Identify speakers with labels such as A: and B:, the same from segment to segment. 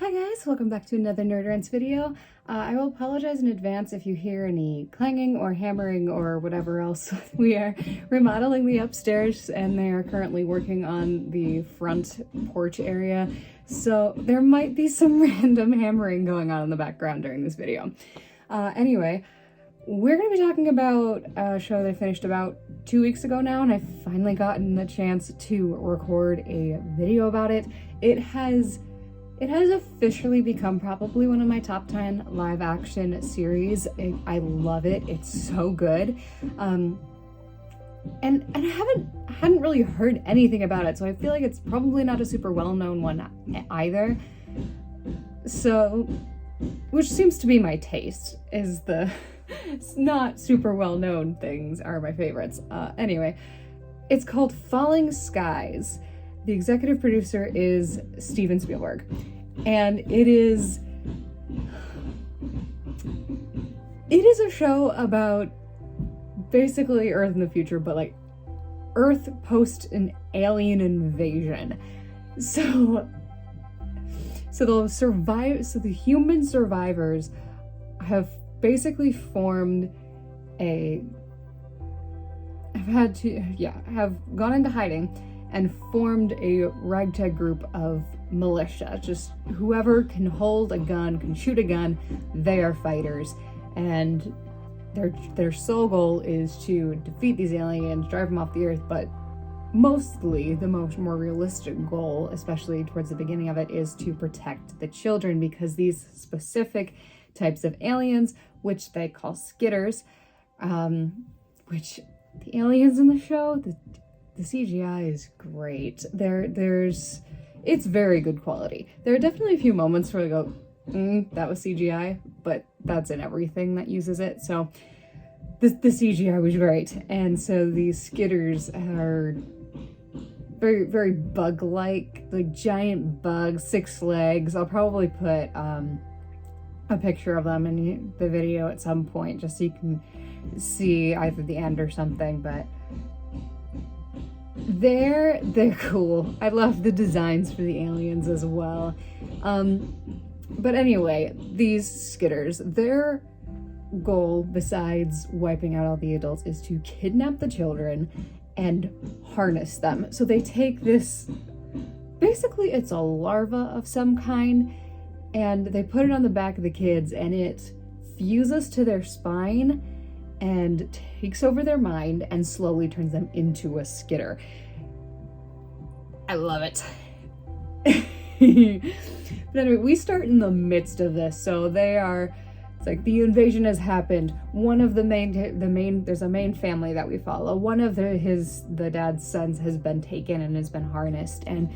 A: Hi guys, welcome back to another Nerd Rants video. I will apologize in advance if you hear any clanging or hammering or whatever else. We are remodeling the upstairs and they are currently working on the front porch area. So there might be some random hammering going on in the background during this video. Anyway, we're going to be talking about a show that I finished about 2 weeks ago now, and I've finally gotten the chance to record a video about it. It has officially become probably one of my top 10 live action series. I love it. It's so good. And I hadn't really heard anything about it, so I feel like it's probably not a super well-known one either. So, which seems to be my taste, is the not super well-known things are my favorites. Anyway, it's called Falling Skies. The executive producer is Steven Spielberg, and it is a show about basically Earth in the future, but like Earth post an alien invasion. So the human survivors have basically formed have gone into hiding and formed a ragtag group of militia. Just whoever can hold a gun, can shoot a gun, they are fighters. And their sole goal is to defeat these aliens, drive them off the earth, but mostly the more realistic goal, especially towards the beginning of it, is to protect the children, because these specific types of aliens, which they call skitters, which the aliens in the show, the CGI is great. It's very good quality. There are definitely a few moments where I go, that was CGI, but that's in everything that uses it. So the CGI was great. And so these skitters are very, very bug-like, like giant bugs, 6 legs. I'll probably put a picture of them in the video at some point, just so you can see either the end or something, but they're cool. I love the designs for the aliens as well. But anyway, these skitters, their goal, besides wiping out all the adults, is to kidnap the children and harness them. So they take this, basically it's a larva of some kind, and they put it on the back of the kids, and it fuses to their spine and takes over their mind and slowly turns them into a skitter. I love it. But anyway, we start in the midst of this. So it's like the invasion has happened. One of there's a main family that we follow. One of the dad's sons has been taken and has been harnessed. And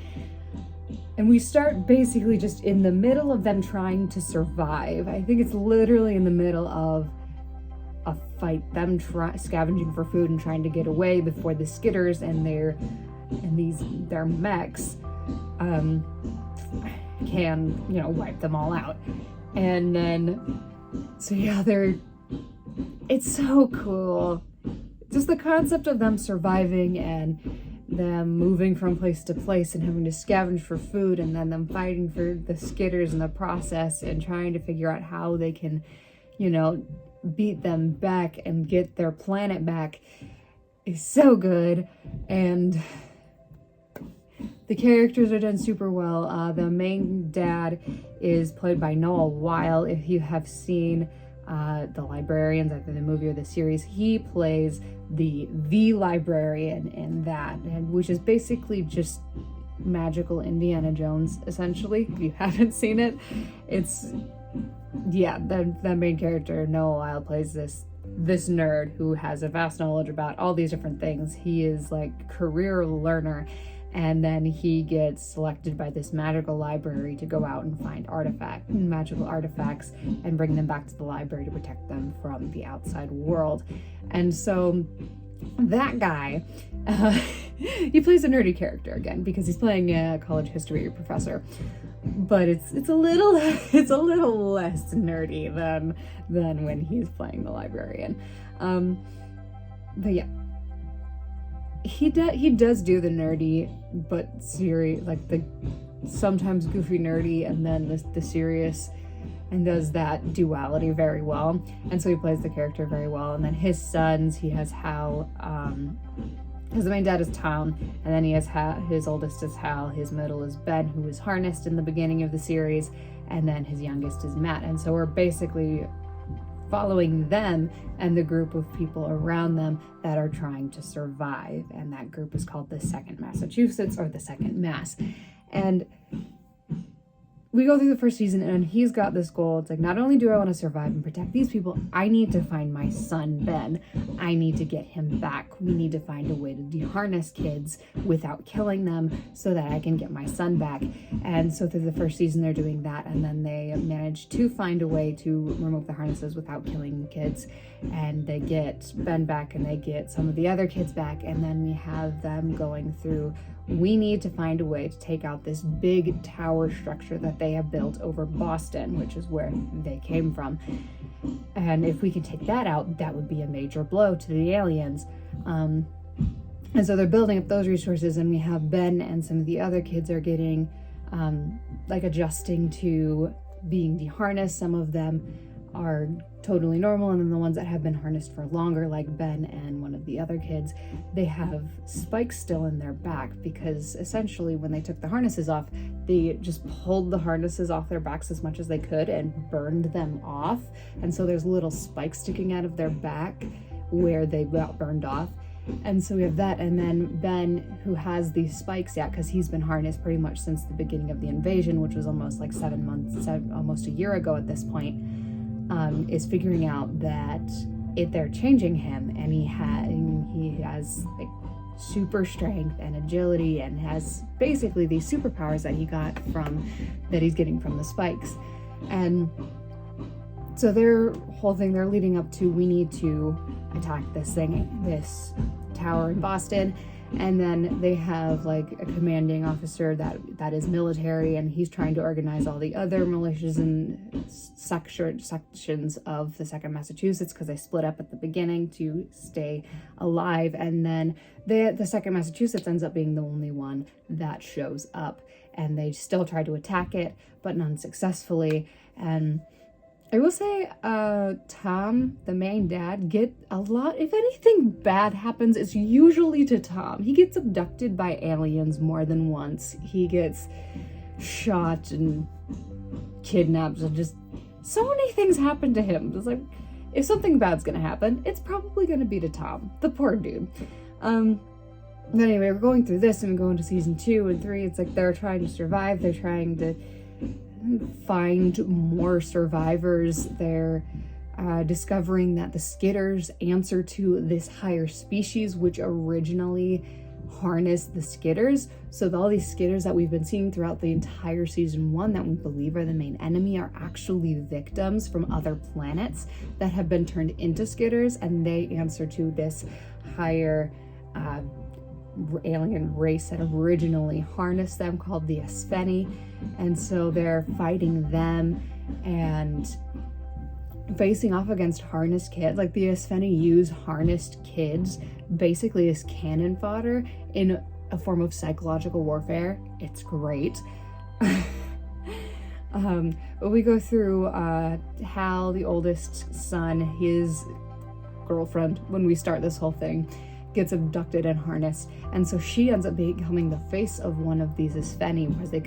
A: we start basically just in the middle of them trying to survive. I think it's literally in the middle of a fight, them scavenging for food and trying to get away before the skitters and their mechs can, wipe them all out. And then, so yeah, it's so cool. Just the concept of them surviving and them moving from place to place and having to scavenge for food, and then them fighting for the skitters in the process and trying to figure out how they can, beat them back and get their planet back is so good. And the characters are done super well. The main dad is played by Noah Weil. If you have seen The Librarians, either the movie or the series, he plays the librarian in that, and which is basically just magical Indiana Jones, essentially. If you haven't seen it, the main character, Noah Weil, plays this nerd who has a vast knowledge about all these different things. He is like career learner, and then he gets selected by this magical library to go out and find magical artifacts and bring them back to the library to protect them from the outside world. And so that guy, he plays a nerdy character again because he's playing a college history professor, but it's a little less nerdy than when he's playing the librarian. But yeah, he does do the nerdy but serious, like the sometimes goofy nerdy and then the serious, and does that duality very well. And so he plays the character very well. And then his sons, he has Hal, his main dad is Tom, and then he has his oldest is Hal, his middle is Ben, who was harnessed in the beginning of the series, and then his youngest is Matt. And so we're basically following them and the group of people around them that are trying to survive. And that group is called the Second Massachusetts, or the Second Mass. And we go through the first season, and he's got this goal. It's like, not only do I want to survive and protect these people, I need to find my son, Ben. I need to get him back. We need to find a way to deharness kids without killing them so that I can get my son back. And so through the first season, they're doing that, and then they manage to find a way to remove the harnesses without killing the kids. And they get Ben back, and they get some of the other kids back, and then we have them going through, we need to find a way to take out this big tower structure that they have built over Boston, which is where they came from. And if we can take that out, that would be a major blow to the aliens. And so they're building up those resources, and we have Ben and some of the other kids are getting, adjusting to being deharnessed. Some of them are totally normal, and then the ones that have been harnessed for longer, like Ben and one of the other kids, they have spikes still in their back, because essentially when they took the harnesses off, they just pulled the harnesses off their backs as much as they could and burned them off. And so there's little spikes sticking out of their back where they got burned off. And so we have that, and then Ben, who has these spikes yet, because he's been harnessed pretty much since the beginning of the invasion, which was almost like 7 months, almost a year ago at this point, is figuring out that they're changing him, and he has like super strength and agility, and has basically these superpowers that he's getting from the spikes. And so their whole thing, they're leading up to, we need to attack this tower in Boston. And then they have like a commanding officer that is military, and he's trying to organize all the other militias and sections of the Second Massachusetts, because they split up at the beginning to stay alive. And then the Second Massachusetts ends up being the only one that shows up, and they still try to attack it, but unsuccessfully. And I will say, Tom, the main dad, get a lot, if anything bad happens, it's usually to Tom. He gets abducted by aliens more than once. He gets shot and kidnapped, and just so many things happen to him. It's like, if something bad's gonna happen, it's probably gonna be to Tom, the poor dude. But anyway, we're going through this, and we go into season 2 and 3. It's like they're trying to survive. They're trying to find more survivors. They're discovering that the Skitters answer to this higher species, which originally harnessed the Skitters. So all these Skitters that we've been seeing throughout the entire season 1 that we believe are the main enemy are actually victims from other planets that have been turned into Skitters, and they answer to this higher alien race that originally harnessed them, called the Asfeni. And so they're fighting them and facing off against harnessed kids. Like, the Asfeni use harnessed kids basically as cannon fodder in a form of psychological warfare. It's great. But we go through Hal, the oldest son, his girlfriend, when we start this whole thing, gets abducted and harnessed, and so she ends up becoming the face of one of these Asfeni, because they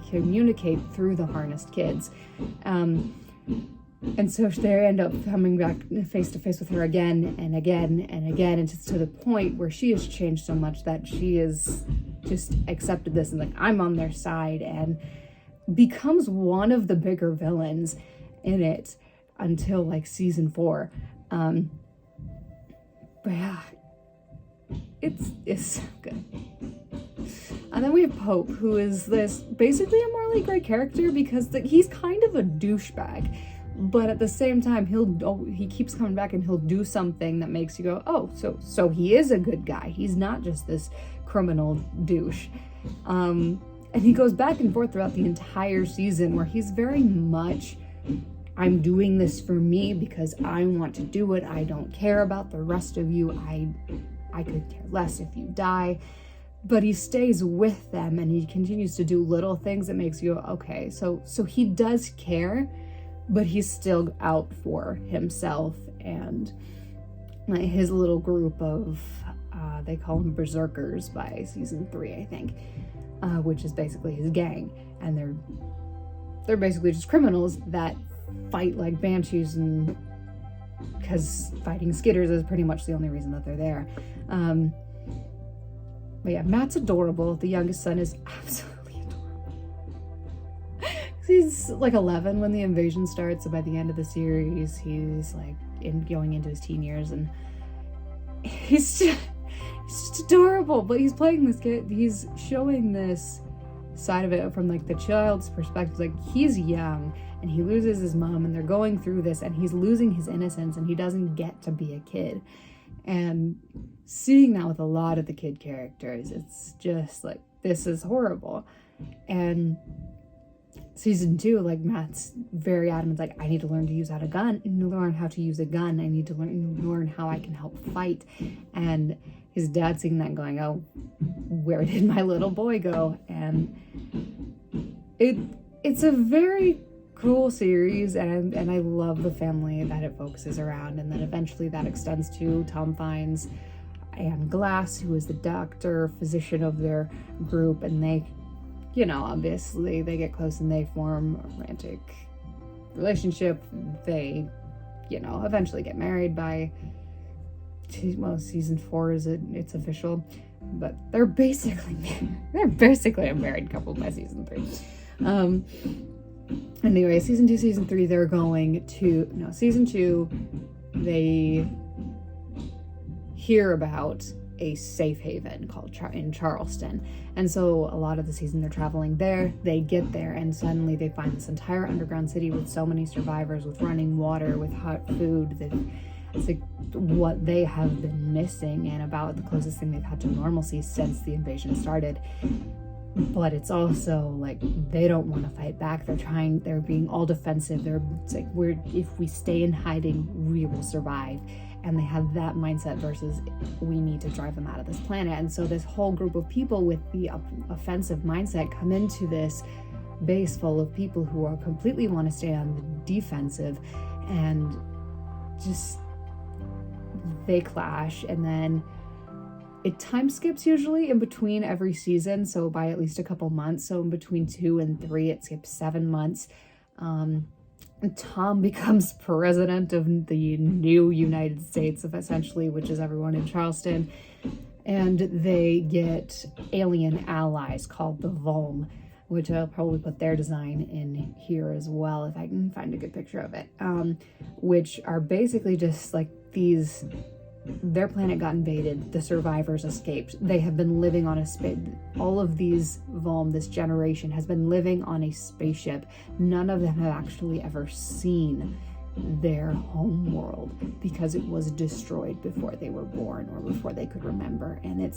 A: communicate through the harnessed kids, and so they end up coming back face to face with her again and again and again, and to the point where she has changed so much that she has just accepted this and like, I'm on their side, and becomes one of the bigger villains in it until like season 4. But yeah, it's so good. And then we have Pope, who is this basically a morally gray character, because he's kind of a douchebag, but at the same time he keeps coming back, and he'll do something that makes you go, oh, so he is a good guy. He's not just this criminal douche. And he goes back and forth throughout the entire season, where he's very much, I'm doing this for me because I want to do it. I don't care about the rest of you. I could care less if you die. but he stays with them and he continues to do little things that makes you go, okay, so he does care, but he's still out for himself and his little group of they call them berserkers by season 3, I think, which is basically his gang, and they're basically just criminals that fight like banshees, and because fighting skitters is pretty much the only reason that they're there. But yeah, Matt's adorable. The youngest son is absolutely adorable. He's like 11 when the invasion starts, so by the end of the series, he's like going into his teen years, and he's just adorable. But he's playing this kid. He's showing this side of it from like the child's perspective. Like, he's young and he loses his mom, and they're going through this, and he's losing his innocence, and he doesn't get to be a kid. And seeing that with a lot of the kid characters, it's just like, this is horrible. And season 2, like, Matt's very adamant, like, I need to learn to use how to use a gun. I need to learn how I can help fight. And his dad seeing that and going, oh, where did my little boy go? And it's a very cool series, and I love the family that it focuses around, and then eventually that extends to Tom finds Anne Glass, who is the doctor, physician of their group, and they, obviously they get close and they form a romantic relationship. They, eventually get married by, season 4 it's official, but they're basically a married couple by season 3. Anyway, season 2, season 3, season 2, they hear about a safe haven called in Charleston. And so a lot of the season they're traveling there. They get there and suddenly they find this entire underground city with so many survivors, with running water, with hot food. It's like what they have been missing, and about the closest thing they've had to normalcy since the invasion started. But it's also like they don't want to fight back. They're being all defensive. It's like, if we stay in hiding, we will survive. And they have that mindset versus we need to drive them out of this planet. And so this whole group of people with the offensive mindset come into this base full of people who are completely want to stay on the defensive, and just they clash. And then it time skips usually in between every season, so by at least a couple months. So in between 2 and 3, it skips 7 months. Tom becomes president of the new United States, essentially, which is everyone in Charleston. And they get alien allies called the Volm, which I'll probably put their design in here as well if I can find a good picture of it, which are basically just like these. Their planet got invaded. The survivors escaped. They have been living on a all of these Volm, this generation, has been living on a spaceship. None of them have actually ever seen their home world because it was destroyed before they were born or before they could remember. And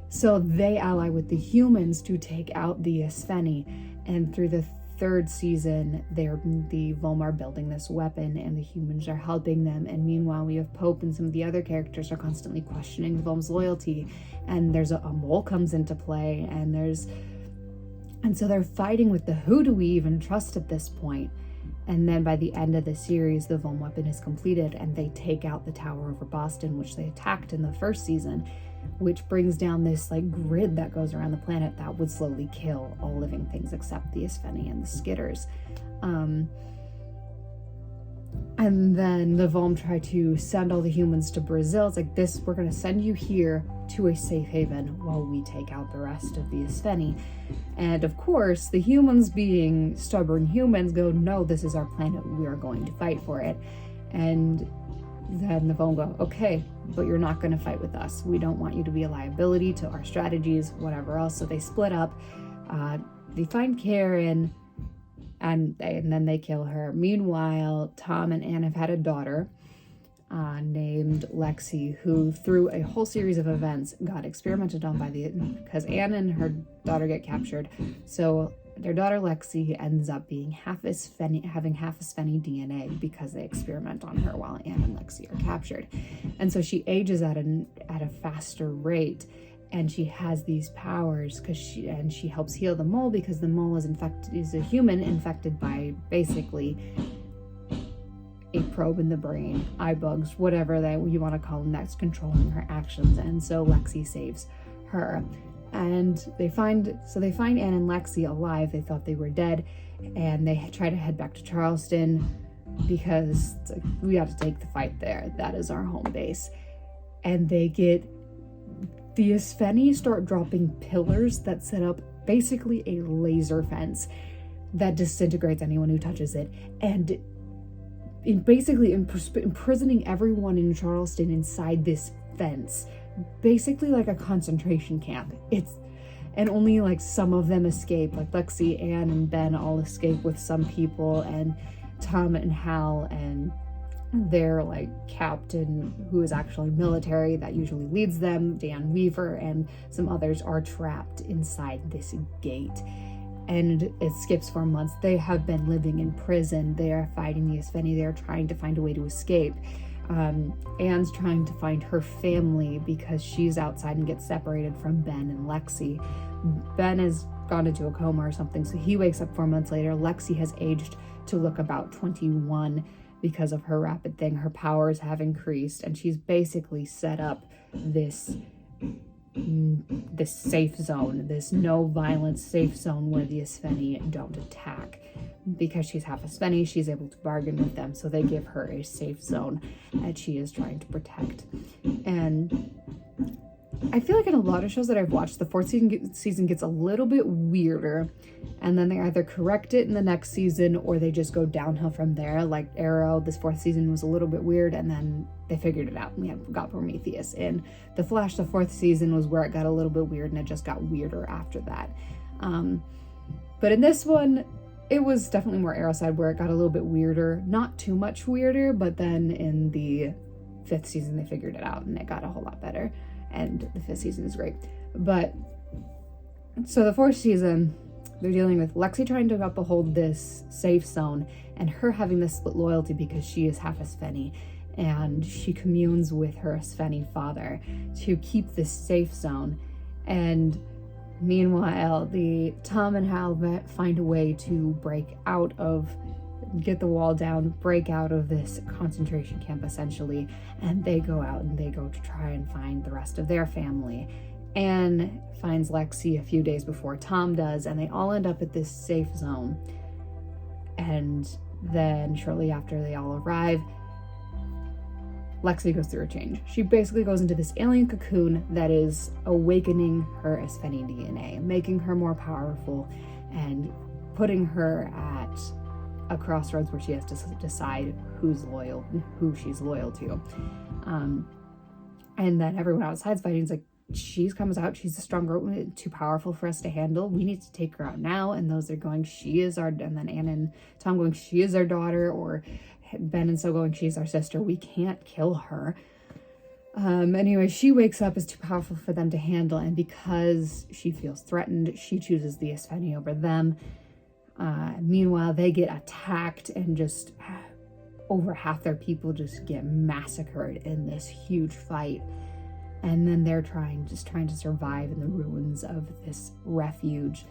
A: so they ally with the humans to take out the Isfeni. And through the 3rd season, the Volm are building this weapon, and the humans are helping them. And meanwhile, we have Pope and some of the other characters are constantly questioning the Volm's loyalty. And there's a mole comes into play, and so they're fighting with the who do we even trust at this point. And then by the end of the series, the Volm weapon is completed, and they take out the tower over Boston, which they attacked in the 1st season, which brings down this like grid that goes around the planet that would slowly kill all living things except the Isfeni and the Skitters. And then the Volm try to send all the humans to Brazil. It's like, we're going to send you here to a safe haven while we take out the rest of the Isfeni. And of course, the humans, being stubborn humans, go, no, this is our planet. We are going to fight for it. And then the Volm go, okay, but you're not going to fight with us. We don't want you to be a liability to our strategies, whatever else. So they split up. They find Karen, and then they kill her. Meanwhile, Tom and Anne have had a daughter named Lexi, who through a whole series of events got experimented on because Anne and her daughter get captured. So their daughter Lexi ends up being having half Isfeni DNA because they experiment on her while Anne and Lexi are captured. And so she ages at a faster rate, and she has these powers because she helps heal the mole, because the mole is a human infected by basically a probe in the brain, eye bugs, whatever that you want to call them, that's controlling her actions. And so Lexi saves her. And they find Anne and Lexi alive. They thought they were dead, and they try to head back to Charleston because it's like, we have to take the fight there. That is our home base. And the Isfeni start dropping pillars that set up basically a laser fence that disintegrates anyone who touches it, and basically imprisoning everyone in Charleston inside this fence, basically like a concentration camp. And only like some of them escape, like Lexi, Anne, and Ben all escape with some people, and Tom and Hal and their like captain, who is actually military, that usually leads them, Dan Weaver, and some others are trapped inside this gate. And it skips 4 months. They have been living in prison. They are fighting the Isfeni. They are trying to find a way to escape. Anne's trying to find her family because she's outside and gets separated from Ben and Lexi. Ben has gone into a coma or something, so he wakes up 4 months later. Lexi has aged to look about 21 because of her rapid thing. Her powers have increased, and she's basically set up this safe zone, this no violence safe zone where the Isfeni don't attack. Because she's half Isfeni, she's able to bargain with them, so they give her a safe zone that she is trying to protect. And I feel like in a lot of shows that I've watched, the fourth season gets a little bit weirder, and then they either correct it in the next season or they just go downhill from there. Like Arrow, this fourth season was a little bit weird, and then they figured it out and we got Prometheus. In The Flash, the fourth season was where it got a little bit weird, and it just got weirder after that. But in this one, it was definitely more Arrow side, where it got a little bit weirder. Not too much weirder, but then in the fifth season they figured it out and it got a whole lot better. And the fifth season is great. But so the fourth season, they're dealing with Lexi trying to uphold this safe zone, and her having this split loyalty because she is half Isfeni, and she communes with her Isfeni father to keep this safe zone. And meanwhile, the Tom and Hal find a way to get the wall down, break out of this concentration camp essentially, and they go out and they go to try and find the rest of their family. Anne finds Lexi a few days before Tom does, and they all end up at this safe zone. And then shortly after they all arrive, Lexi goes through a change. She basically goes into this alien cocoon that is awakening her Isfeni DNA, making her more powerful, and putting her at a crossroads where she has to decide who she's loyal to. And then everyone outside's fighting is like, she comes out, she's a stronger, too powerful for us to handle. We need to take her out now. And those are going, and then Anne and Tom going, she is our daughter, or Ben and so going, she's our sister. We can't kill her. Anyway, she wakes up as too powerful for them to handle, and because she feels threatened, she chooses the Isfeni over them. Meanwhile, they get attacked, and just over half their people just get massacred in this huge fight. And then they're trying to survive in the ruins of this refuge.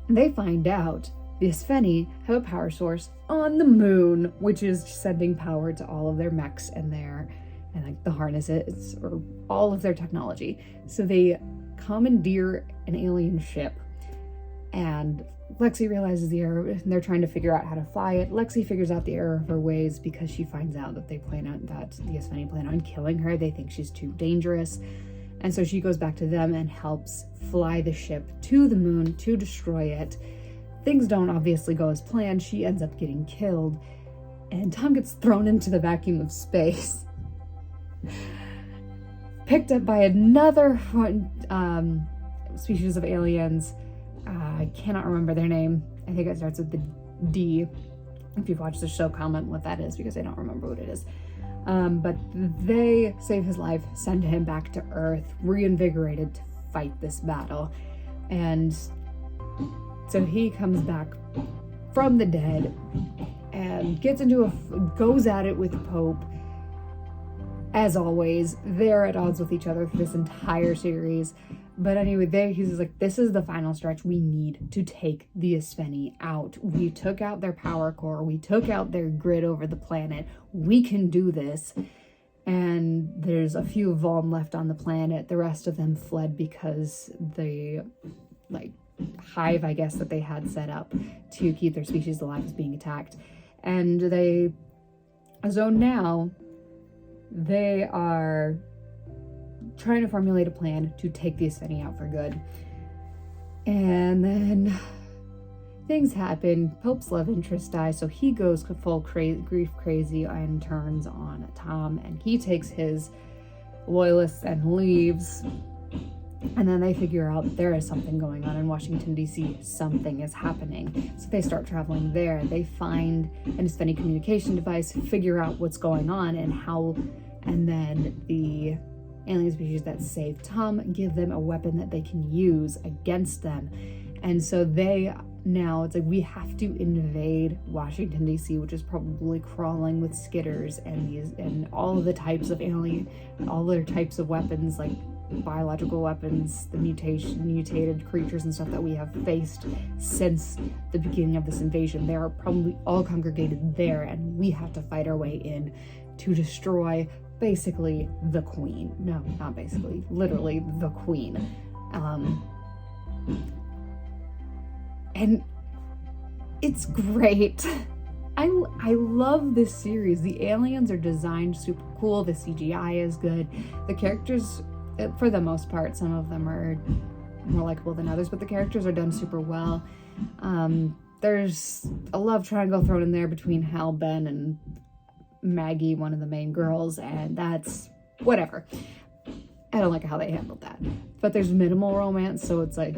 A: They find out the Isfeni have a power source on the moon, which is sending power to all of their mechs and like the harnesses, or all of their technology. So they commandeer an alien ship, and Lexi realizes the error, and they're trying to figure out how to fly it. Lexi figures out the error of her ways because she finds out that the Isfeni plan on killing her. They think she's too dangerous. And so she goes back to them and helps fly the ship to the moon to destroy it. Things don't obviously go as planned. She ends up getting killed, and Tom gets thrown into the vacuum of space. Picked up by another species of aliens. I cannot remember their name. I think it starts with the D. If you've watched the show, comment what that is, because I don't remember what it is. But they save his life, send him back to Earth, reinvigorated to fight this battle. And so he comes back from the dead and goes at it with Pope. as always, they're at odds with each other through this entire series. But anyway, he's like, this is the final stretch. We need to take the Isfeni out. We took out their power core. We took out their grid over the planet. We can do this. And there's a few Volm left on the planet. The rest of them fled because the, like, hive, I guess, that they had set up to keep their species alive is being attacked. And so now they are trying to formulate a plan to take the Isfeni out for good. And then things happen. Pope's love interest dies, so he goes full grief crazy and turns on Tom, and he takes his loyalists and leaves. And then they figure out there is something going on in Washington, D.C. Something is happening. So they start traveling there. They find an Isfeni communication device, figure out what's going on and how, and then the alien species that saved Tom give them a weapon that they can use against them. And so now it's like, we have to invade Washington, D.C., which is probably crawling with skitters and all of the types of alien, all their types of weapons, like biological weapons, the mutated creatures and stuff that we have faced since the beginning of this invasion. They are probably all congregated there, and we have to fight our way in to destroy basically the queen. No, not basically, literally the queen. And it's great. I love this series. The aliens are designed super cool. The CGI is good. The characters, for the most part, some of them are more likable than others, but the characters are done super well. There's a love triangle thrown in there between Hal, Ben, and Maggie, one of the main girls, and that's whatever. I don't like how they handled that. But there's minimal romance, so it's like,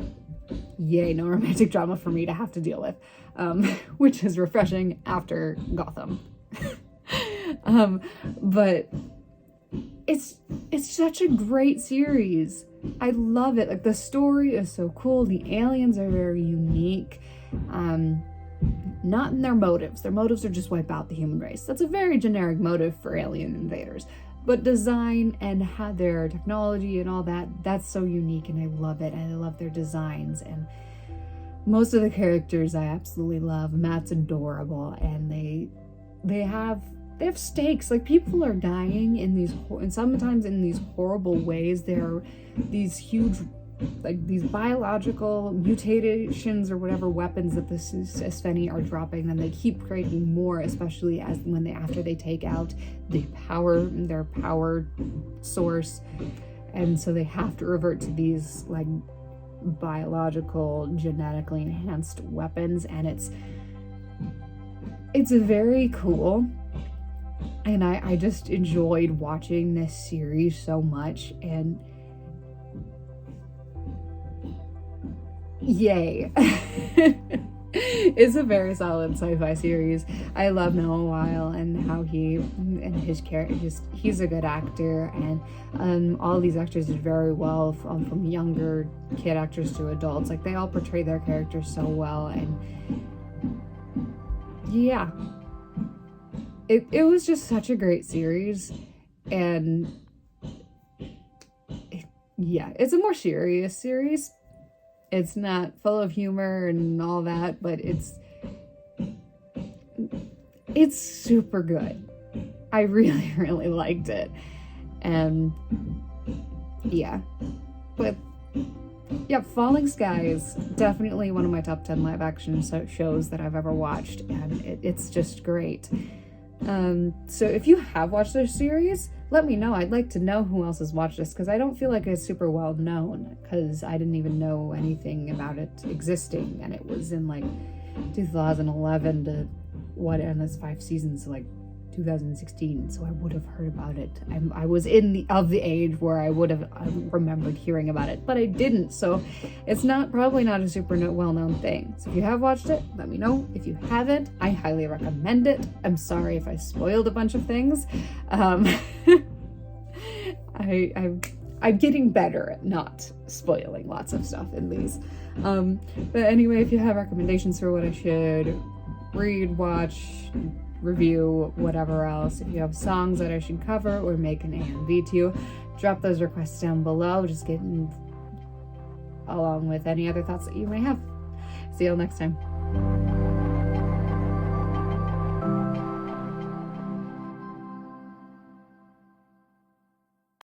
A: yay, no romantic drama for me to have to deal with, which is refreshing after Gotham. But it's such a great series. I love it. Like, the story is so cool. The aliens are very unique. Not in their motives. Their motives are just wipe out the human race. That's a very generic motive for alien invaders. But design and how their technology and all that, that's so unique, and I love it. And I love their designs. And most of the characters I absolutely love. Matt's adorable, and they have stakes. Like, people are dying and sometimes in these horrible ways. There are these huge, like, these biological mutations or whatever weapons that the Isfeni are dropping, and they keep creating more, especially after they take out their power source. And so they have to revert to these, like, biological, genetically enhanced weapons, and it's very cool. And I just enjoyed watching this series so much, and yay. It's a very solid sci-fi series. I love Noah Weil and how his character, he's a good actor, and all these actors did very well, from younger kid actors to adults. Like, they all portray their characters so well, and yeah, it was just such a great series. And it's a more serious series. It's not full of humor and all that, but it's super good. I really, really liked it. And yeah. But yeah, Falling Skies, definitely one of my top 10 live action shows that I've ever watched, and it's just great. So if you have watched this series, let me know. I'd like to know who else has watched this, because I don't feel like it's super well known, because I didn't even know anything about it existing, and it was in like 2011 to and it's 5 seasons, like 2016, so I would have heard about it. I was in the age where I would have remembered hearing about it, but I didn't, so it's probably not a super well-known thing. So if you have watched it, let me know. If you haven't, I highly recommend it. I'm sorry if I spoiled a bunch of things. I'm getting better at not spoiling lots of stuff in these. But anyway, if you have recommendations for what I should read, watch, review, whatever else. If you have songs that I should cover or make an AMV to, drop those requests down below. Just getting along with any other thoughts that you may have. See you all next time.